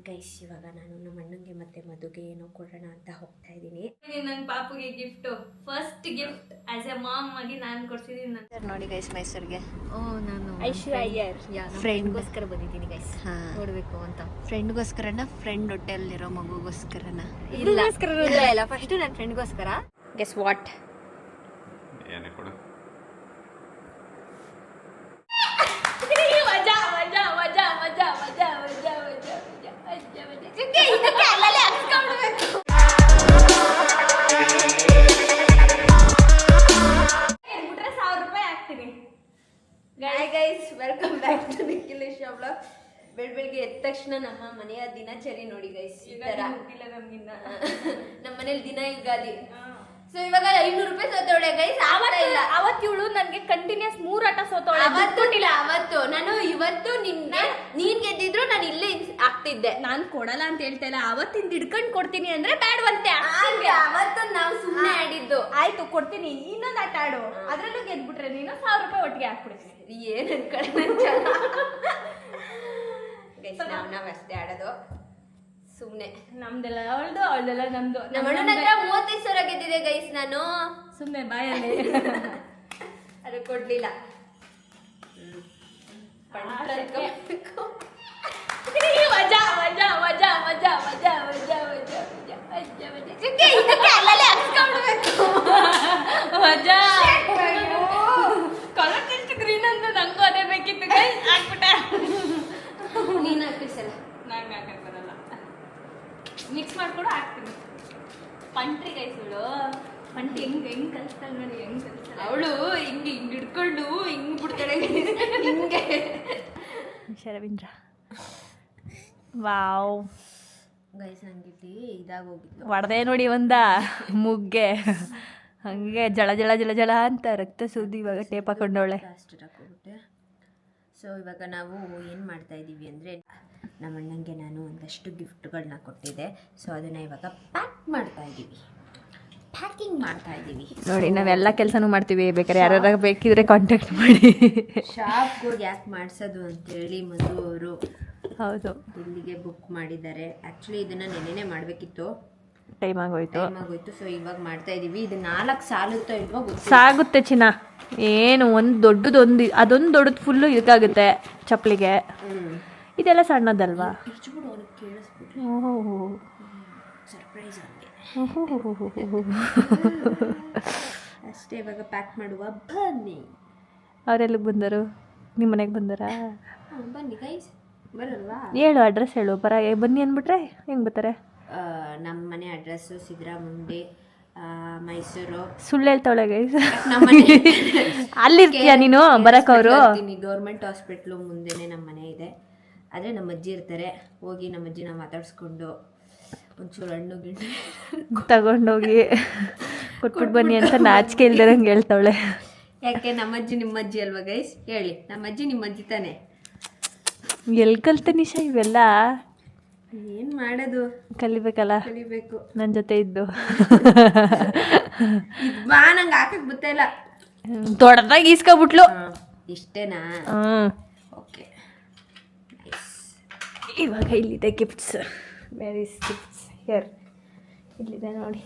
Guys ಇವಾಗ ನಾನು ನಮ್ಮ ಅಣ್ಣಂಗೆ ಮತ್ತೆ ಮದುಗೆ ಏನೋ ಕೊಡೋಣ ಅಂತ ಹೋಗ್ತಾ ಇದ್ದೀನಿ. ನನ್ನ ಪಾಪುಗೆ gift, first gift as a mom ಆಗಿ ನಾನು ಕೊಡ್ಸಿದ್ದೀನಿ. ನೋಡಿ ಗೈಸ್ ಮೈಸೂರಿಗೆ ನಾನು ಐಶ್ವರ್ಯ ಫ್ರೆಂಡ್ಗೋಸ್ಕರ ಬಂದಿದ್ದೀನಿ ಗೈಸ್, ನೋಡಬೇಕು ಅಂತ. ಫ್ರೆಂಡ್ಗೋಸ್ಕರನ? ಫ್ರೆಂಡ್ ಹೊಟ್ಟೆಯಲ್ಲಿರೋ ಮಗುಗೋಸ್ಕರನ? ಇಲ್ಲ ಫಸ್ಟ್ ನನ್ನ ಫ್ರೆಂಡ್ಗೋಸ್ಕರ. Guess what? ಏನೇ ಕೊಡು. ಮಜಾ ಮಜಾ ಮಜಾ ಮಜಾ ಮಜಾ ಮಜಾ ಮಜಾ ಮಜಾ ಮಜಾ ಇದಕ್ಕೆ ಅಲ್ಲೇ ಹಾಕ್ಸ್ಕೊಂಡ್ಬಿಡ್ಬೇಕು. ಬಿಟ್ರೆ 1000 ರೂಪಾಯಿ ಹಾಕ್ತೀನಿ. Guys welcome back to Nikhilesh vlog. ಬೆಳಗ್ಗೆ ಎದ್ದ ತಕ್ಷಣ ನಮ್ಮ ಮನೆಯ ದಿನಚರಿ ನೋಡಿ ಗೈಸ್, ಈ ತರ ನಮ್ಮ ಮನೇಲಿ ದಿನ ಯುಗಾದಿ. ಸೊ ಇವಾಗ 500 ರೂಪಾಯಿ ಸೋತವಳೆ ಗೈಸ್. ಅವತ್ತು ಇವಳು ನನಗೆ ಕಂಟಿನ್ಯೂಸ್ 3 ಆಟ ಸೋತವಳೆ. ಅವತ್ತು ನಾನು ಇವತ್ತು ನೀನ್ ಗೆದ್ದಿದ್ರು ನಾನು ಇಲ್ಲೇ ಆಗ್ತಿದ್ದೆ. ನಾನು ಕೊಡಲ್ಲ ಅಂತ ಹೇಳ್ತಾ ಇಲ್ಲ, ಅವತ್ತಿಂದ ಹಿಡ್ಕೊಂಡು ಕೊಡ್ತೀನಿ ಅಂದ್ರೆ ಬೇಡವಂತೆ. ಅವತ್ತು ನಾವು ಸುಮ್ಮನೆ ಆಡಿದ್ದು. ಆಯ್ತು ಕೊಡ್ತೀನಿ, ಇನ್ನೊಂದು ಆಟ ಆಡು, ಅದ್ರಲ್ಲೂ ಗೆದ್ಬಿಟ್ರೆ ನೀನು 1000 ರೂಪಾಯಿ ಒಟ್ಟಿಗೆ ಹಾಕ್ಬಿಡ್ತೀನಿ. ಏನ್ ನಾವ್ ಅಷ್ಟೇ ಆಡೋದು ಸುಮ್ನೆ. ನಮ್ದೆಲ್ಲ ಅವಳ್ದೆಲ್ಲ ನಮ್ದು. ನಮ್ಮ ಅಣ್ಣನ ಹತ್ರ 35,000 ಗೆದ್ದಿದೆ ಗೈಸ್ ನಾನು. ಸುಮ್ನೆ ಬಾಯಲ್ಲಿ ಅದು ಕೊಡ್ಲಿಲ್ಲ. ಮಜಾ ಮಜಾ ಮಜಾ ಮಜಾ ಮಜಾ ಮಜಾ ಮಜಾ ಮಜಾ ಮಜಾ ಇದಕ್ಕೆ ಅಲ್ಲೇ ಹಾಕ್ಸ್ಕೊಂಡ್ಬಿಡ್ಬೇಕು. ಮಜಾ ಕಲರ್ ಟೆಸ್ಟ್ ಗ್ರೀನ್ ಅಂತ ನಂಗೂ ಅದೇ ಬೇಕಿತ್ತು ಗೈಸ್, ಹಾಕ್ಬಿಟ್ಟೆ. ನೀನ್ ಹಾಕಿಸಲ್ಲ, ನಂಗೆ ಹಾಕಕ್ ಬರಲ್ಲ. ಮಿಕ್ಸ್ ಮಾಡ್ಕೊಂಡು ಹಾಕ್ತೀನಿ. ಪಂಟ್ರಿ ಗೈಸ್ ಇವಳು. ಪಂಟಿ ಹೆಂಗ್ ಕಲಿಸ್ತಾಳೆ ನೋಡಿ, ಹೆಂಗ್ ಕಲಿಸ್ತಾಳೆ ಅವಳು. ಹಿಂಗ್ ಹಿಡ್ಕೊಂಡು ಹಿಂಗ್ ಬಿಡ್ತಾಳೆ ಹಿಂಗೆ. ಶರವೀಂದ್ರ ವಾವ್ ಗೈಸ್ ನಂಗೆ ಇದಾಗೋಗಿತ್ತು. ಹೊಡೆದೆ ನೋಡಿ ಒಂದ ಮುಗ್ಗೆ, ಹಂಗೆ ಜಳ ಜಳ ಜಳ ಜಳ ಅಂತ ರಕ್ತ ಸುದ್ದಿ. ಇವಾಗ ಟೇಪ್ ಹಾಕೊಂಡವಳೆ. ಪ್ಲಾಸ್ಟರ್ ಹಾಕೋಬಿಟ್ಟೆ. ಸೊ ಇವಾಗ ನಾವು ಏನು ಮಾಡ್ತಾ ಇದ್ದೀವಿ ಅಂದರೆ, ನಮ್ಮ ಅಣ್ಣಂಗೆ ನಾನು ಒಂದಷ್ಟು ಗಿಫ್ಟ್ಗಳನ್ನ ಕೊಟ್ಟಿದ್ದೆ. ಸೊ ಅದನ್ನು ಇವಾಗ ಪ್ಯಾಕಿಂಗ್ ಮಾಡ್ತಾ ಇದ್ದೀವಿ ನೋಡಿ. ನಾವೆಲ್ಲ ಕೆಲಸನೂ ಮಾಡ್ತೀವಿ, ಬೇಕಾದ್ರೆ ಯಾರು ಬೇಕಿದ್ರೆ ಕಾಂಟ್ಯಾಕ್ಟ್ ಮಾಡಿ. ಶಾಪ್ಗೆ ಹೋಗಿ ಯಾಕೆ ಮಾಡಿಸೋದು ಅಂತೇಳಿ ಮಧು ಅವರು ಹೌದು ಇಲ್ಲಿಗೆ ಬುಕ್ ಮಾಡಿದ್ದಾರೆ. ಆ್ಯಕ್ಚುಲಿ ಇದನ್ನು ನೆನ್ನೆನೇ ಮಾಡಬೇಕಿತ್ತು, ಟೈಮ್ ಆಗೋಯ್ತು. ಸೊ ಇವಾಗ ಮಾಡ್ತಾ ಇದ್ದೀವಿ. ಇದು 4 ಸಾಲುತ್ತೋ ಇಲ್ವೋ ಗೊತ್ತಿಲ್ಲ. ಸಾಗುತ್ತೆ ಚಿನ್ನ. ಏನು ಒಂದು ದೊಡ್ಡದೊಂದು, ಅದೊಂದು ದೊಡ್ಡದು ಫುಲ್ಲು ಇದಕ್ಕಾಗುತ್ತೆ ಚಪ್ಪಲಿಗೆ. ಇದೆಲ್ಲ ಸಣ್ಣದಲ್ವಾ? ಓಹೋ ಸರ್ಪ್ರೈಸ್ ಅವನಿಗೆ ಅಷ್ಟೇ. ಇವಾಗ ಪ್ಯಾಕ್ ಮಾಡುವ ಬನ್ನಿ. ಅವರೆಲ್ಲಿಗೆ ಬಂದರು? ನಿಮ್ಮ ಮನೆಗೆ ಬಂದಾರಾ? ಬನ್ನಿ ಗೈಸ್, ಬರಲ್ವಾ? ಹೇಳು ಅಡ್ರೆಸ್ ಹೇಳು. ಬನ್ನಿ ಅಂದ್ಬಿಟ್ರೆ ಹೆಂಗೆ ಬರ್ತಾರೆ? ನಮ್ಮ ಮನೆ ಅಡ್ರೆಸ್ಸು ಸಿದ್ದರಾಮುಂಡಿ, ಮೈಸೂರು. ಸುಳ್ಳು ಹೇಳ್ತಾವಳೆ ಗೈಸ್. ನಮ್ಮ ಮನೆ ಅಲ್ಲಿರ್ತೀಯ ನೀನು? ಬರಕವರು ಗೌರ್ಮೆಂಟ್ ಹಾಸ್ಪಿಟ್ಲು ಮುಂದೆನೇ ನಮ್ಮ ಮನೆ ಇದೆ. ಆದರೆ ನಮ್ಮ ಅಜ್ಜಿ ಇರ್ತಾರೆ. ಹೋಗಿ ನಮ್ಮ ಅಜ್ಜಿನ ಮಾತಾಡಿಸ್ಕೊಂಡು ಒಂಚೂರು ಹಣ್ಣು ಗಿಣ್ಣು ತಗೊಂಡೋಗಿ ಕೊಟ್ಬಿಟ್ಟು ಬನ್ನಿ ಅಂತ ನಾಚಿಕೆ ಇಲ್ದಿರಂಗೆ ಹೇಳ್ತಾವಳೆ. ಯಾಕೆ ನಮ್ಮ ಅಜ್ಜಿ ನಿಮ್ಮ ಅಜ್ಜಿ ಅಲ್ವಾ ಗೈಸ್? ಹೇಳಿ, ನಮ್ಮ ಅಜ್ಜಿ ನಿಮ್ಮ ಅಜ್ಜಿ ತಾನೆ. ಎಲ್ಲಿ ಕಲ್ತೆ ನಿಶಾ ಇವೆಲ್ಲ? ಏನು ಮಾಡೋದು, ಕಲಿಬೇಕಲ್ಲ. ಕಲಿಬೇಕು ನನ್ನ ಜೊತೆ ಇದ್ದು. ಬಾ, ನಂಗೆ ಹಾಕಕ್ಕೆ ಗೊತ್ತಿಲ್ಲ. ದೊಡ್ಡದಾಗಿ ಈಸ್ಕೊಬಿಟ್ಲು. ಇಷ್ಟೇನಾ? ಓಕೆ. ಇವಾಗ ಇಲ್ಲಿದೆ ಗಿಫ್ಟ್ಸ್. Very gifts here. ಇಲ್ಲಿದೆ ನೋಡಿ.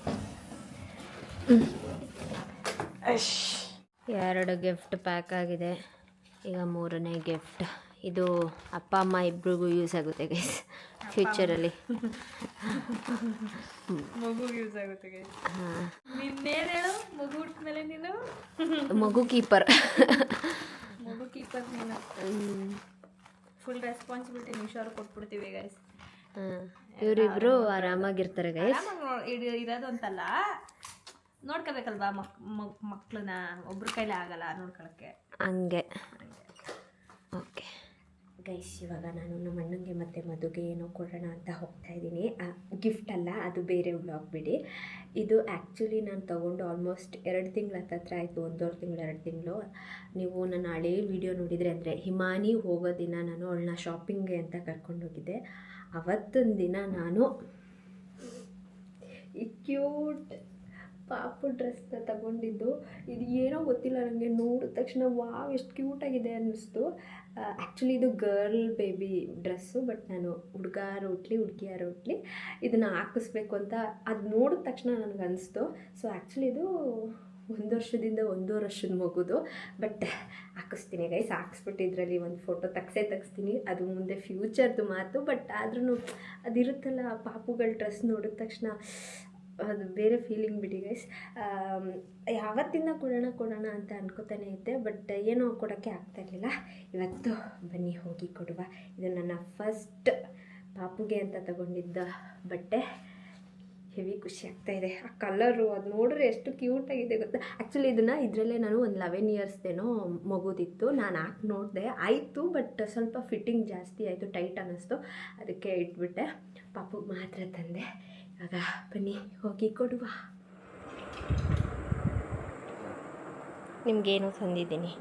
2 ಗಿಫ್ಟ್ ಪ್ಯಾಕ್ ಆಗಿದೆ. ಈಗ 3ನೇ ಗಿಫ್ಟ್. ಇದು ಅಪ್ಪ ಅಮ್ಮ ಇಬ್ರಿಗೂ ಯೂಸ್ ಆಗುತ್ತೆ ಗೈಸ್ ಫ್ಯೂಚರಲ್ಲಿ. ಮಗು ಯೂಸ್ ಆಗುತ್ತೆ ಗೈಸ್. ನಿನ್ನೇನು ಹೇಳು? ಮಗು ಹುಟ್ಟಿದ್ಮೇಲೆ ನೀನು ಮಗು ಕೀಪರ್. ಮಗು ಕೀಪರ್ ನೀನು. ಫುಲ್ ರೆಸ್ಪಾನ್ಸಿಬಿಲಿಟಿ ನಿಮಿಷವ್ರು ಕೊಟ್ಬಿಡ್ತೀವಿ ಗೈಸ್. ಇವರಿಬ್ರು ಆರಾಮಾಗಿರ್ತಾರೆ ಗೈಸ್. ಇರೋದು ಅಂತಲ್ಲ, ನೋಡ್ಕೋಬೇಕಲ್ವಾ ಮಕ್ಕಳನ್ನ. ಒಬ್ರ ಕೈಲಿ ಆಗಲ್ಲ ನೋಡ್ಕೊಳಕ್ಕೆ, ಹಂಗೆ. ಓಕೆ ಗೈಸ್ ಇವಾಗ ನಾನು ನಮ್ಮ ಅಣ್ಣಂಗೆ ಮತ್ತು ಮದುಗೆ ಏನೋ ಕೊಡೋಣ ಅಂತ ಹೋಗ್ತಾ ಇದ್ದೀನಿ. ಗಿಫ್ಟ್ ಅಲ್ಲ, ಅದು ಬೇರೆ ವ್ಲಾಗ್ ಬಿಡಿ. ಇದು ಆ್ಯಕ್ಚುಲಿ ನಾನು ತೊಗೊಂಡು ಆಲ್ಮೋಸ್ಟ್ 2 ತಿಂಗಳ ಹತ್ರ ಆಯಿತು. 1.5 ತಿಂಗಳು 2 ತಿಂಗಳು. ನೀವು ನನ್ನ ಹಳೇ ವಿಡಿಯೋ ನೋಡಿದರೆ, ಅಂದರೆ ಹಿಮಾನಿ ಹೋಗೋ ದಿನ ನಾನು ಅವಳನ್ನ ಶಾಪಿಂಗ್ಗೆ ಅಂತ ಕರ್ಕೊಂಡೋಗಿದ್ದೆ. ಅವತ್ತೊಂದು ದಿನ ನಾನು ಈ ಕ್ಯೂಟ್ ಪಾಪು ಡ್ರೆಸ್ನ ತಗೊಂಡಿದ್ದು. ಇದು ಏನೋ ಗೊತ್ತಿಲ್ಲ ನನಗೆ, ನೋಡಿದ ತಕ್ಷಣ ವಾವ್ ಎಷ್ಟು ಕ್ಯೂಟಾಗಿದೆ ಅನ್ನಿಸ್ತು. ಆ್ಯಕ್ಚುಲಿ ಇದು ಗರ್ಲ್ ಬೇಬಿ ಡ್ರೆಸ್ಸು, ಬಟ್ ನಾನು ಹುಡುಗಿಯರು ಉಟ್ಲಿ ಇದನ್ನು ಹಾಕಿಸ್ಬೇಕು ಅಂತ ಅದು ನೋಡಿದ ತಕ್ಷಣ ನನಗೆ ಅನಿಸ್ತು. ಸೊ ಆ್ಯಕ್ಚುಲಿ ಇದು 1 ವರ್ಷದಿಂದ 1.5 ವರ್ಷದ ಮಗುದು, ಬಟ್ ಹಾಕಿಸ್ತೀನಿ ಗೈಸ್. ಹಾಕಿಸ್ಬಿಟ್ಟು ಇದರಲ್ಲಿ ಒಂದು ಫೋಟೋ ತೆಗಿಸ್ತೀನಿ. ಅದು ಮುಂದೆ ಫ್ಯೂಚರ್ದು ಮಾತು, ಬಟ್ ಆದ್ರೂ ಅದಿರುತ್ತಲ್ಲ ಪಾಪುಗಳ ಡ್ರೆಸ್ ನೋಡಿದ ತಕ್ಷಣ ಅದು ಬೇರೆ ಫೀಲಿಂಗ್ ಬಿಡಿ ಗೈಸ್. ಯಾವತ್ತಿಂದ ಕೊಡೋಣ ಅಂತ ಅನ್ಕೋತಾನೆ ಇದ್ದೆ, ಬಟ್ ಏನೋ ಕೊಡೋಕ್ಕೆ ಆಗ್ತಾಯಿರಲಿಲ್ಲ. ಇವತ್ತು ಬನ್ನಿ ಹೋಗಿ ಕೊಡುವ. ಇದು ನನ್ನ ಫಸ್ಟ್ ಪಾಪುಗೆ ಅಂತ ತಗೊಂಡಿದ್ದ ಬಟ್ಟೆ. ಹೆವಿ ಖುಷಿ ಆಗ್ತಾಯಿದೆ. ಆ ಕಲರು ಅದು ನೋಡಿದ್ರೆ ಎಷ್ಟು ಕ್ಯೂಟಾಗಿದೆ ಗೊತ್ತಾ. ಆ್ಯಕ್ಚುಲಿ ಇದರಲ್ಲೇ ನಾನು ಒಂದು 11 ಇಯರ್ಸ್ದೇನೋ ಮಗುದಿತ್ತು. ನಾನು ಹಾಕಿ ನೋಡಿದೆ, ಆಯಿತು, ಬಟ್ ಸ್ವಲ್ಪ ಫಿಟ್ಟಿಂಗ್ ಜಾಸ್ತಿ ಆಯಿತು, ಟೈಟ್ ಅನ್ನಿಸ್ತು, ಅದಕ್ಕೆ ಇಟ್ಬಿಟ್ಟೆ. ಪಾಪುಗೆ ಮಾತ್ರ ತಂದೆ. ಇವಾಗ ಬನ್ನಿ ಹೋಗಿ ಕೊಡುವ. ನಿಮಗೇನು ತಂದಿದ್ದೀನಿ,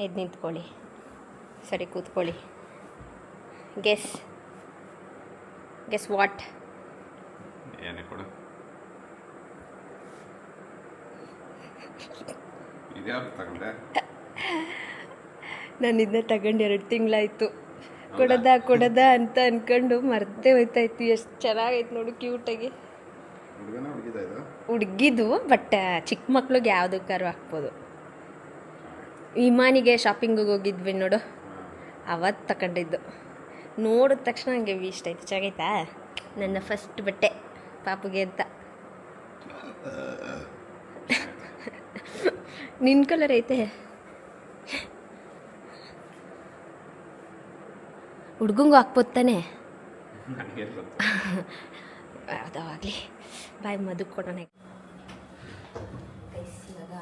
ಎದ್ದು ನಿಂತ್ಕೊಳ್ಳಿ, ಸರಿ ಕೂತ್ಕೊಳ್ಳಿ. Guess what? ಏನೇ ಕೊಡು. ಇದ್ಯಾವ್ದು ತಗೊಂಡೆ? ನಾನು ಇದನ್ನ ತಗೊಂಡು 2 ತಿಂಗಳಾಯಿತು. ಕೊಡದ ಅಂತ ಅಂದ್ಕೊಂಡು ಮರ್ತೇ ಹೋಯ್ತಾಯಿತ್ತು. ಎಷ್ಟು ಚೆನ್ನಾಗೈತೆ ನೋಡು, ಕ್ಯೂಟಾಗಿ. ಹುಡುಗಿದು, ಬಟ್ ಚಿಕ್ಕ ಮಕ್ಳಿಗೆ ಯಾವುದಕ್ಕಾರು ಹಾಕ್ಬೋದು. ಇಮಾನಿಗೆ ಶಾಪಿಂಗಿಗೆ ಹೋಗಿದ್ವಿ ನೋಡು, ಅವತ್ತು ತಗೊಂಡಿದ್ದು. ನೋಡಿದ ತಕ್ಷಣ ನನಗೆ ಇಷ್ಟ ಆಯಿತು. ಚೆನ್ನಾಗೈತಾ? ನನ್ನ ಫಸ್ಟ್ ಬಟ್ಟೆ ಪಾಪುಗೆ ಅಂತ. ನಿನ್ನ ಕಲರ್ ಐತೆ. ಹುಡ್ಗಂಗೂ ಹಾಕ್ಬೋದು ತಾನೆ? ಯಾವುದಾಗಲಿ. ಬಾಯ್, ಮಧು ಕೊಡೋಣ. ಇವಾಗ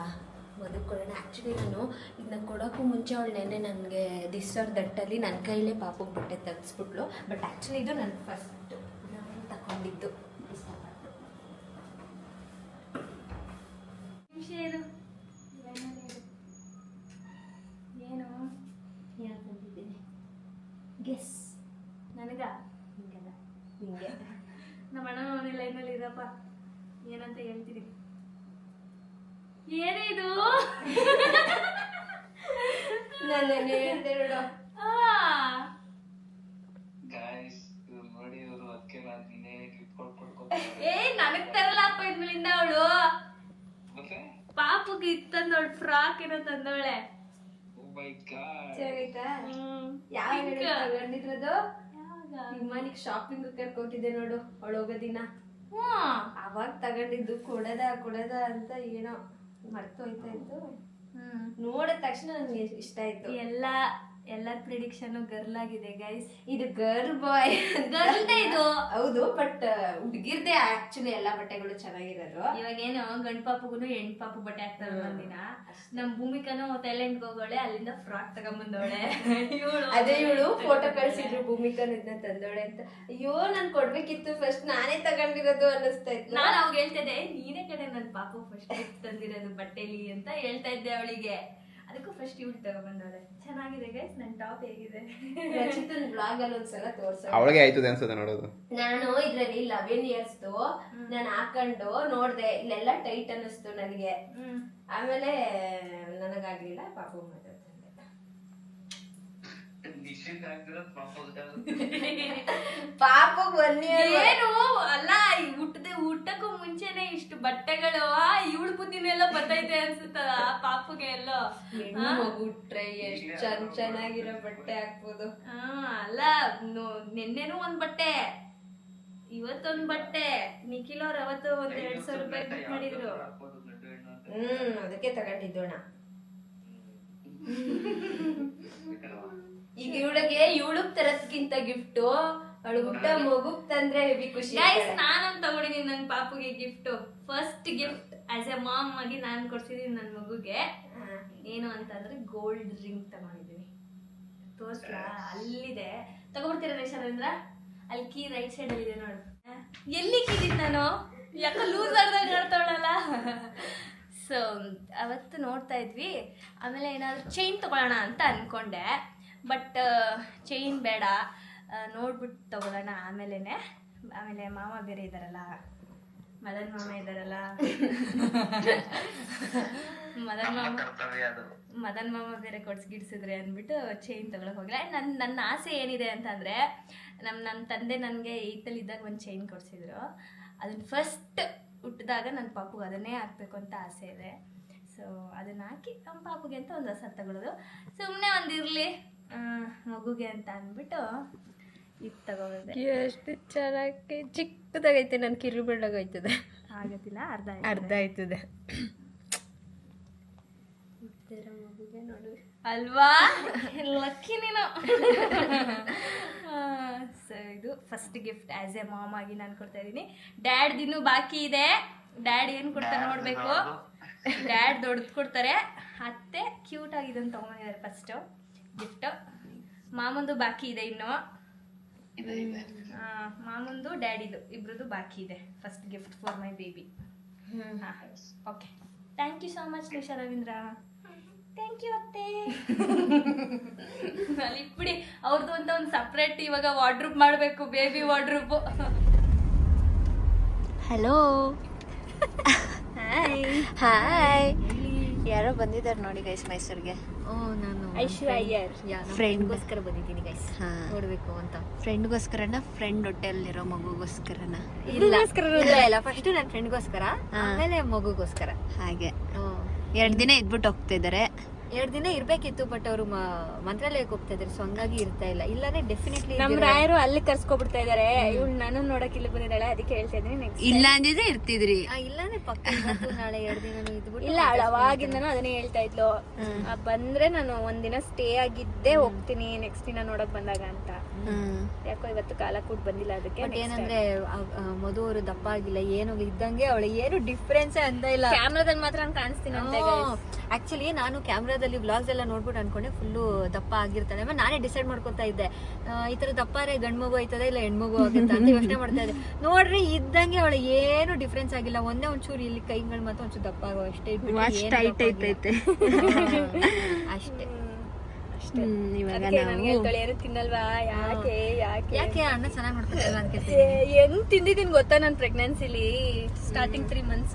ಮಧು ಕೊಡೋಣ. ಆ್ಯಕ್ಚುಲಿ ನಾನು ಇದನ್ನ ಕೊಡೋಕ್ಕೂ ಮುಂಚೆ ಅವಳು ನೆನ್ನೆ ನನಗೆ ದಿಸ್ಸರ್ ದಟ್ಟಲ್ಲಿ ನನ್ನ ಕೈಲೇ ಪಾಪುಗೆ ಬಟ್ಟೆ ತೆಗೆಸ್ಬಿಟ್ಲು. ಬಟ್ ಆ್ಯಕ್ಚುಲಿ ಇದು ನನ್ನ ಫಸ್ಟ್ ನಾನು ತಗೊಂಡಿದ್ದು. ಏನು ಯಾರು ತಂದಿದ್ದೀನಿ? ಗೆಸ್. ನನಗ ಹಿಂಗೆಲ್ಲ ಹಿಂಗೆ ನಮ್ಮ ಅಣ್ಣ ಅವನ ಲೈನಲ್ಲಿ ಇರಪ್ಪ, ಏನಂತ ಹೇಳ್ತೀನಿ. ಏನೇ ಇದು? ನಾನು ಹೇಳ್ದೆ ನೋಡು. ನನಗ್ ತರಲ್ಲಪ್ಪ ಇದ್ಮೇಲಿಂದ ಅವಳು ಪಾಪುಗೆ ಇತ್ತಂದವಳು ಫ್ರಾಕ್ ಏನೋ ತಂದವಳೆ. ಚೆನ್ನಾಗೈತಾ? ಯಾವ ತಗೊಂಡಿರೋದು? ನಿಮ್ಮನಿಗೆ ಶಾಪಿಂಗ್ ಕರ್ಕೋಗಿದ್ದೆ ನೋಡು, ಅವಳು ಹೋಗೋ ದಿನ. ಅವಾಗ ತಗೊಂಡಿದ್ದು. ಕೊಡದ ಅಂತ ಏನೋ ಮರ್ತೋಯ್ತಾ ಇತ್ತು. ನೋಡಿದ ತಕ್ಷಣ ನನಗೆ ಇಷ್ಟ ಆಯ್ತು. ಎಲ್ಲರ ಪ್ರಿಡಿಕ್ಷನ್ ಗರ್ಲ್ ಆಗಿದೆ ಗೈಸ್. ಇದು ಗರ್ಲ್ ಬಾಯ್ ಗರ್ಲ್ದೇ ಇದು. ಹೌದು, ಬಟ್ ಹುಡುಗಿರ್ದೆ ಆಕ್ಚುಲಿ ಎಲ್ಲಾ ಬಟ್ಟೆಗಳು ಚೆನ್ನಾಗಿರೋದು. ಇವಾಗ ಏನು ಗಂಡ್ಪಾಪುಗೂ ಹೆಣ್ಪಾಪು ಬಟ್ಟೆ ಹಾಕ್ತಾರೆ ಒಂದಿನ. ನಮ್ ಭೂಮಿಕನು ಥೈಲ್ಯಾಂಡ್ಗೆ ಹೋಗೋಳೆ, ಅಲ್ಲಿಂದ ಫ್ರಾಕ್ ತಗೊಂಬಂದವಳೆ. ಅದೇ ಇವಳು ಫೋಟೋ ಕಳ್ಸಿದ್ರು, ಭೂಮಿಕಾ ಇದನ್ನ ತಂದೋಳೆ ಅಂತ. ಅಯ್ಯೋ ನಾನ್ ಕೊಡ್ಬೇಕಿತ್ತು, ಫಸ್ಟ್ ನಾನೇ ತಗೊಂಡಿರೋದು ಅನ್ನಿಸ್ತಾ ಇತ್ತು. ನಾನು ಅವಾಗ ಹೇಳ್ತಾ ಇದ್ದೆ, ನೀನೇ ಕಡೆ ನನ್ ಪಾಪು ಫಸ್ಟ್ ತಂದಿರೋದು ಬಟ್ಟೆಲಿ ಅಂತ ಹೇಳ್ತಾ ಇದ್ದೆ ಅವಳಿಗೆ. ಅದಕ್ಕೂ ಫಸ್ಟ್ ಇವಳು ತಗೊಂಡ್ಬಂದವಳೆ. ಚೆನ್ನಾಗಿದೆ ಗೈಸ್. ನನ್ನ ಟಾಪ್ ಹೇಗಿದೆ? ರಚಿತನ್ ಬ್ಲಾಗ್ ಅಲ್ಲಿ ಒಂದ್ಸಲ ತೋರ್ಸ. ಅವಳಿಗೆ ಆಯ್ತದೆ ಅನ್ಸುತ್ತೆ ನೋಡೋದು. ನಾನು ಇದ್ರಲ್ಲಿ 11 ಇಯರ್ಸ್ದು ನಾನು ಹಾಕೊಂಡು ನೋಡ್ದೆ, ಇಲ್ಲೆಲ್ಲ ಟೈಟ್ ಅನ್ನಿಸ್ತು ನನಗೆ. ಆಮೇಲೆ ನನಗಾಗ್ಲಿಲ್ಲ, ಪಾಪು ಮಾತಾಡ್ತಂದೆ. ಪಾಪಗ್ 1 ಇಯರ್ ಏನು ಅಲ್ಲ, ಊಟಕ್ಕೂ ಮುಂಚೆನೆ ಇಷ್ಟು ಬಟ್ಟೆಗಳು. ಇವಳು ಬುದ್ಧಿನೆಲ್ಲ ಬತ್ತೈತೆ ಅನ್ಸುತ್ತದ ಪಾಪುಗೆ ಎಲ್ಲೋ. ಮಗುಟ್ರೆ ಎಷ್ಟು ಚೆನ್ನಾಗಿರೋ ಬಟ್ಟೆ ಹಾಕ್ಬೋದು. ಅಲ್ಲ, ನಿನ್ನೆನೂ ಒಂದ್ ಬಟ್ಟೆ, ಇವತ್ತೊಂದ್ ಬಟ್ಟೆ. ನಿಖಿಲ್ ಅವ್ರ ಅವತ್ತು ಒಂದ್ 2,000 ರೂಪಾಯಿ ಬಿಟ್ ಮಾಡಿದ್ರು. ಅದಕ್ಕೆ ತಗೊಂಡಿದ್ದೋಣ. ಈಗ ಇವಳಗ್ ತರದ್ಕಿಂತ ಗಿಫ್ಟ್ ಅವಳು ಊಟ ಮಗುಗ್ ತಂದ್ರೆ ಹೆವಿ ಖುಷಿ. ನಾನೊಂದ್ ತಗೊಂಡಿದೀನಿ ನನ್ ಪಾಪುಗೆ gift. First gift as a mom ಆಗಿ ನಾನ್ ಕೊಡ್ಸಿದೀನಿ ನನ್ ಮಗುಗೆ. ಏನು ಅಂತಂದ್ರೆ ಗೋಲ್ಡ್ ರಿಂಗ್ ತಗೊಂಡಿದೀನಿ. ತೋರ್ಸ್ಲಾ? ಅಲ್ಲಿದೆ, ತಗೊಂಡ್ಬಿಡ್ತೀರಾ ರೇಷರೇಂದ್ರ? ಅಲ್ಲಿ ಕೀ ರೈಟ್ ಸೈಡ್ ಅಲ್ಲಿ ಇದೆ ನೋಡು. ಎಲ್ಲಿ ಕೀದಿದ್ ನಾನು? ಯಾಕ ಲೂಸ್ ಆಡ್ದಾಗ ಆಡ್ತಾವಳಲ್ಲ. ಸೊ ಅವತ್ತು ನೋಡ್ತಾ ಇದ್ವಿ. ಆಮೇಲೆ ಏನಾದ್ರು ಚೈನ್ ತಗೊಳ್ಳೋಣ ಅಂತ ಅನ್ಕೊಂಡೆ, ಬಟ್ ಚೈನ್ ಬೇಡ, ನೋಡ್ಬಿಟ್ಟು ತಗೊಳ್ಳೋಣ ಆಮೇಲೆ ಮಾಮ ಬೇರೆ ಇದ್ದಾರಲ್ಲ, ಮದನ್ ಮಾಮ ಇದ್ದಾರಲ್ಲ, ಮದನ್ ಮಾಮ ಬೇರೆ ಕೊಡ್ಸ್ಗಿಡ್ಸಿದ್ರೆ ಅಂದ್ಬಿಟ್ಟು ಚೈನ್ ತಗೊಳಕ್ ಹೋಗಿಲ್ಲ. ನನ್ನ ಆಸೆ ಏನಿದೆ ಅಂತಂದರೆ, ನನ್ನ ತಂದೆ ನನಗೆ 8th ಇದ್ದಾಗ ಒಂದು ಚೈನ್ ಕೊಡಿಸಿದ್ರು. ಅದನ್ನು ಫಸ್ಟ್ ಹುಟ್ಟಿದಾಗ ನನ್ನ ಪಾಪುಗೆ ಅದನ್ನೇ ಹಾಕ್ಬೇಕು ಅಂತ ಆಸೆ ಇದೆ. ಸೊ ಅದನ್ನು ಹಾಕಿ ನಮ್ಮ ಪಾಪುಗೆ ಅಂತ ಒಂದು ಹೊಸ ತಗೊಳ್ಳೋದು. ಸುಮ್ಮನೆ ಒಂದಿರಲಿ ಮಗುಗೆ ಅಂತ ಅಂದ್ಬಿಟ್ಟು ಇದು ತಗೊಳ್ಳೋದೆ. ಎಷ್ಟು ಚೆನ್ನಾಗಿ ಚಿಕ್ಕದಾಗೈತೆ, ನನ್ನ ಕಿರುಬೆಳ್ಳಾಗೈತದೆ. ಆಗೋದಿಲ್ಲ, ಅರ್ಧ ಆಯ್ತದೆ ಮಗುಗೆ ನೋಡು ಅಲ್ವಾ, ಲಕ್ಕಿ ನೀನು. ಸೊ ಇದು first gift as a mom ಆಗಿ ನಾನು ಕೊಡ್ತಾ ಇದ್ದೀನಿ. ಡ್ಯಾಡ್ ಇನ್ನೂ ಬಾಕಿ ಇದೆ. ಡ್ಯಾಡ್ ಏನು ಕೊಡ್ತಾರೆ ನೋಡಬೇಕು. ಡ್ಯಾಡ್ ದೊಡ್ಡದು ಕೊಡ್ತಾರೆ, ಅತ್ತೆ ಕ್ಯೂಟ್ ಆಗಿದೆ ಅಂತ ತೊಗೊಂಡಿದ್ದಾರೆ ಫಸ್ಟು ಗಿಫ್ಟು. ಮಾಮಂದು ಬಾಕಿ ಇದೆ ಇನ್ನು. ಮಾಮಂದು ಡ್ಯಾಡಿದು ಇಬ್ರದ್ದು ಬಾಕಿ ಇದೆ first gift for my baby. Okay, thank you so much Nisha Ravindra. Thank you ಅತ್ತೆ. ಅಲ್ಲಿ ಇಟ್ಬಿಡಿ, ಅವ್ರದ್ದು ಅಂತ ಒಂದು ಸಪ್ರೇಟ್ ಇವಾಗ ವಾರ್ಡ್ರೂಪ್ ಮಾಡಬೇಕು, ಬೇಬಿ ವಾರ್ಡ್ರೂಪು. Hello, hi. ಯಾರೋ ಬಂದಿದ್ದಾರೆ ನೋಡಿ ಗೈಸ್ ಮೈಸೂರಿಗೆ. ನಾನು ಐಶು ಅಯ್ಯರ್ ಫ್ರೆಂಡ್ಗೋಸ್ಕರ ಬಂದಿದ್ದೀನಿ ಗೈಸ್, ನೋಡಬೇಕು ಅಂತ. ಫ್ರೆಂಡ್ಗೋಸ್ಕರನ, ಫ್ರೆಂಡ್ ಹೊಟ್ಟೆಯಲ್ಲಿರೋ ಮಗುಗೋಸ್ಕರನ? ಇಲ್ಲ, ಫಸ್ಟ್ ನನ್ನ ಫ್ರೆಂಡ್ಗೋಸ್ಕರ, ಆಮೇಲೆ ಮಗುಗೋಸ್ಕರ. ಹಾಗೆ 2 ದಿನ ಇದ್ಬಿಟ್ಟು ಹೋಗ್ತಾ ಇದ್ದಾರೆ. 2 ದಿನ ಇರ್ಬೇಕಿತ್ತು, ಬಟ್ ಅವರು ಮಂತ್ರಾಲಯಕ್ಕೆ ಹೋಗ್ತಾ ಇದಾರೆ, ಸೊ ಹಂಗಾಗಿ ಇರ್ತಾ ಇಲ್ಲ. ಇಲ್ಲಾಂದ್ರೆ ಡೆಫಿನೆಟ್ಲಿ ನಮ್ಮ ರಾಯರು ಅಲ್ಲಿ ಕರ್ಸ್ಕೊಬಿಡ್ತಾ ಇದಾರೆ. ಇವಳು ನಾನು ನೋಡಕ್ ಇಲ್ಲಿ ಬಂದಿದ್ದಾಳೆ, ಅದಕ್ಕೆ ಹೇಳ್ತಾ ಇದ್ದೀನಿ. ಇಲ್ಲ ಅಂದಿದ್ರೆ ಇರ್ತಿದ್ರಿ, ಇಲ್ಲಾಂದ್ರೆ ಪಕ್ಕ ನಾಳೆ 2 ದಿನ ಇದ್ಬಿಟ್ಟು. ಇಲ್ಲ, ಅವಳು ಅವಾಗಿಂದನೂ ಅದನ್ನೇ ಹೇಳ್ತಾ ಇದ್ಲು, ಬಂದ್ರೆ ನಾನು ಒಂದಿನ ಸ್ಟೇ ಆಗಿದ್ದೆ ಹೋಗ್ತೀನಿ, ನೆಕ್ಸ್ಟ್ ದಿನ ನೋಡಕ್ ಬಂದಾಗ ಅಂತ. ಯಾಕೋ ಇವತ್ತು ಕಾಲ ಕೂಡ ಬಂದಿಲ್ಲ ಅದಕ್ಕೆ. ಬಟ್ ಏನಂದ್ರೆ ಮಧು ಅವರು ದಪ್ಪ ಆಗಿಲ್ಲ, ಏನು ಇದ್ದಂಗೆ ಅವಳು, ಏನು ಡಿಫ್ರೆನ್ಸ್ ಅಂತ ಇಲ್ಲ. ಕ್ಯಾಮ್ರಾದಲ್ಲಿ ಮಾತ್ರ ನಾನು ಕಾಣಿಸ್ತೀನಿ ಅಂತ. ಆಕ್ಚುಲಿ ನಾನು ಕ್ಯಾಮ್ರಾದಲ್ಲಿ ವ್ಲಾಗ್ಸ್ ಎಲ್ಲ ನೋಡ್ಬಿಟ್ಟು ಅನ್ಕೊಂಡೆ ಫುಲ್ಲು ದಪ್ಪ ಆಗಿರ್ತಾಳೆ. ಆಮೇಲೆ ನಾನೇ ಡಿಸೈಡ್ ಮಾಡ್ಕೊತಾ ಇದ್ದೆ, ಈ ತರ ದಪ್ಪ ಗಂಡ್ ಮಗು ಆಯ್ತದೆ ಇಲ್ಲ ಹೆಣ್ಮಗು ಆಗುತ್ತೆ ಅಂತ ಯೋಚನೆ ಮಾಡ್ತಾ ಇದ್ದೆ. ನೋಡ್ರಿ ಇದ್ದಂಗೆ ಅವಳು ಏನು ಡಿಫ್ರೆನ್ಸ್ ಆಗಿಲ್ಲ, ಒಂದೇ ಒಂಚೂರು ಇಲ್ಲಿ ಕೈಗಳು ಮಾತ್ರ ಒಂಚೂರು ದಪ್ಪ ಆಗೋ ಅಷ್ಟೇ, ಅಷ್ಟೇ. ಇವಾಗ ಏನು ತಿನ್ನಲ್ವಾ? ಯಾಕೆ ಯಾಕೆ ಯಾಕೆ ಅಣ್ಣ ಚೆನ್ನಾಗಿ ನೋಡ್ಕೊಳ್ವಾ ಅಂತ ಹೆಂಗ್ ತಿಂದಿದ್ದೀನಿ ಗೊತ್ತಾ ನಾನು ಪ್ರೆಗ್ನೆನ್ಸಿಲಿ ಸ್ಟಾರ್ಟಿಂಗ್ 3 months.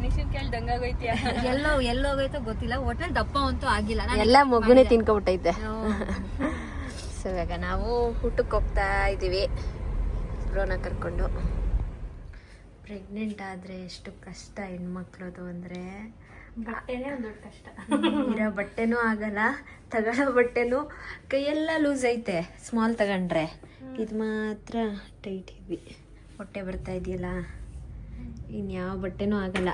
ನಿಶನ್ ಕೇಳ್ದಂಗಾಗೋಯ್ತಿಯ ಎಲ್ಲೋಗೈತೋ ಗೊತ್ತಿಲ್ಲ, ಒಟ್ನಲ್ಲಿ ದಪ್ಪ ಅಂತೂ ಆಗಿಲ್ಲ. ಎಲ್ಲ ಮಗುನೇ ತಿನ್ಕೊಬಿಟ್ಟೈತೆ. ಸೊ ಇವಾಗ ನಾವು ಊಟಕ್ಕೆ ಹೋಗ್ತಾ ಇದ್ದೀವಿ ಬ್ರೋನ ಕರ್ಕೊಂಡು. ಪ್ರೆಗ್ನೆಂಟ್ ಆದರೆ ಎಷ್ಟು ಕಷ್ಟ ಹೆಣ್ಮಕ್ಳದು ಅಂದರೆ, ಬಟ್ಟೆನೇ ಒಂದು ದೊಡ್ಡ ಕಷ್ಟ. ಇರೋ ಬಟ್ಟೆನೂ ಆಗಲ್ಲ, ತಗೊಳ್ಳೋ ಬಟ್ಟೆನೂ ಕೈಯೆಲ್ಲ ಲೂಸ್ ಐತೆ ಸ್ಮಾಲ್ ತಗೊಂಡ್ರೆ, ಇದು ಮಾತ್ರ ಟೈಟ್ ಇದ್ವಿ. ಹೊಟ್ಟೆ ಬರ್ತಾ ಇದೆಯಲ್ಲ, ಇನ್ಯಾವ ಬಟ್ಟೆನೂ ಆಗಲ್ಲ.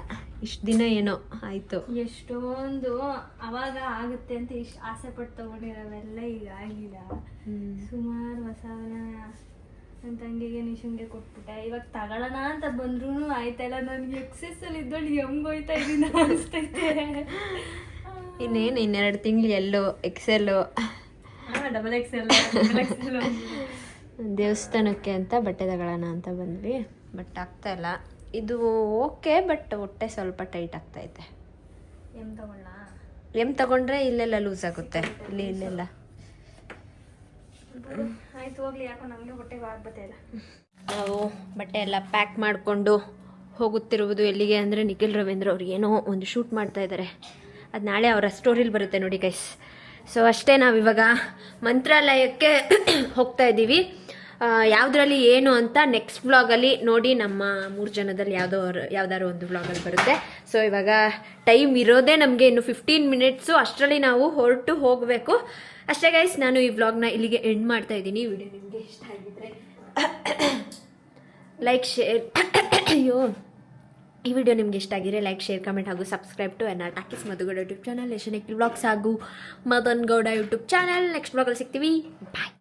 ಇಷ್ಟು ದಿನ ಏನೋ ಆಯಿತು, ಎಷ್ಟೊಂದು ಅವಾಗ ಆಗುತ್ತೆ ಅಂತ ಇಷ್ಟು ಆಸೆ ಪಟ್ಟು ತಗೊಂಡಿರೋವೆಲ್ಲ ಈಗ ಆಗಿಲ್ಲ. ಸುಮಾರು ಹೊಸವನ್ನ ನನ್ನ ತಂಗಿಗೆ ನಿಶನ್ಗೆ ಕೊಟ್ಬಿಟ್ಟೆ. ಇವಾಗ ತಗೊಳ್ಳೋಣ ಅಂತ ಬಂದ್ರೂ ಆಯ್ತಲ್ಲ, ನನಗೆ ಎಕ್ಸೆಸ್ ಅಲ್ಲಿ ಇದ್ದೊಳ್ಳಿ ಹೆಂಗೋಯ್ತಾ ಇದೀನಿ ಅನಿಸ್ತೈತೆ. ಇನ್ನೇನು 2 ತಿಂಗಳು ಎಲ್ಲೋ ಎಕ್ಸೆಲ್ಲು, ಡಬಲ್ ಎಕ್ಸೆಲ್ ದೇವಸ್ಥಾನಕ್ಕೆ ಅಂತ ಬಟ್ಟೆ ತಗೊಳ್ಳೋಣ ಅಂತ ಬಂದ್ವಿ, ಬಟ್ ಆಗ್ತಾ ಇಲ್ಲ. ಇದು ಓಕೆ, ಬಟ್ ಹೊಟ್ಟೆ ಸ್ವಲ್ಪ ಟೈಟ್ ಆಗ್ತೈತೆ. ಎಮ್ ತಗೊಂಡ್ರೆ ಇಲ್ಲೆಲ್ಲ ಲೂಸ್ ಆಗುತ್ತೆ, ಇಲ್ಲೆಲ್ಲ. ಆಯ್ತು ಹೋಗ್ಲಿ, ಯಾಕೋ ನಮಗೆ ಹೊಟ್ಟೆಗೆ ಆಗ್ಬತ್ತೆ ಇಲ್ಲ. ನಾವು ಬಟ್ಟೆ ಎಲ್ಲ ಪ್ಯಾಕ್ ಮಾಡಿಕೊಂಡು ಹೋಗುತ್ತಿರುವುದು ಎಲ್ಲಿಗೆ ಅಂದರೆ, ನಿಖಿಲ್ ರವೀಂದ್ರ ಅವ್ರು ಏನೋ ಒಂದು ಶೂಟ್ ಮಾಡ್ತಾ ಇದ್ದಾರೆ, ಅದು ನಾಳೆ ಅವರ ಸ್ಟೋರಿಲಿ ಬರುತ್ತೆ ನೋಡಿ ಗೈಸ್. ಸೊ ಅಷ್ಟೇ, ನಾವಿವಾಗ ಮಂತ್ರಾಲಯಕ್ಕೆ ಹೋಗ್ತಾ ಇದ್ದೀವಿ. ಯಾವುದ್ರಲ್ಲಿ ಏನು ಅಂತ ನೆಕ್ಸ್ಟ್ ವ್ಲಾಗಲ್ಲಿ ನೋಡಿ, ನಮ್ಮ 3 ಜನದಲ್ಲಿ ಯಾವ್ದಾದ್ರು ಒಂದು ವ್ಲಾಗಲ್ಲಿ ಬರುತ್ತೆ. ಸೊ ಇವಾಗ ಟೈಮ್ ಇರೋದೇ ನಮಗೆ ಇನ್ನು 15 minutes, ಅಷ್ಟರಲ್ಲಿ ನಾವು ಹೊರಟು ಹೋಗಬೇಕು ಅಷ್ಟೇ ಗೈಸ್. ನಾನು ಈ ವ್ಲಾಗ್ನ ಇಲ್ಲಿಗೆ ಎಂಡ್ ಮಾಡ್ತಾ ಇದ್ದೀನಿ. ವಿಡಿಯೋ ನಿಮಗೆ ಇಷ್ಟ ಆಗಿದ್ರೆ ಲೈಕ್ ಶೇರ್ ಈ ವಿಡಿಯೋ ನಿಮ್ಗೆ ಇಷ್ಟ ಆಗಿದ್ರೆ ಲೈಕ್ ಶೇರ್ ಕಮೆಂಟ್ ಹಾಗೂ subscribe to N R talkies Madhu Gowda YouTube channel, Yashanik vlogs ಹಾಗೂ Madan Gowda YouTube channel. Next ವ್ಲಾಗಲ್ಲಿ ಸಿಗ್ತೀವಿ. ಬಾಯ್.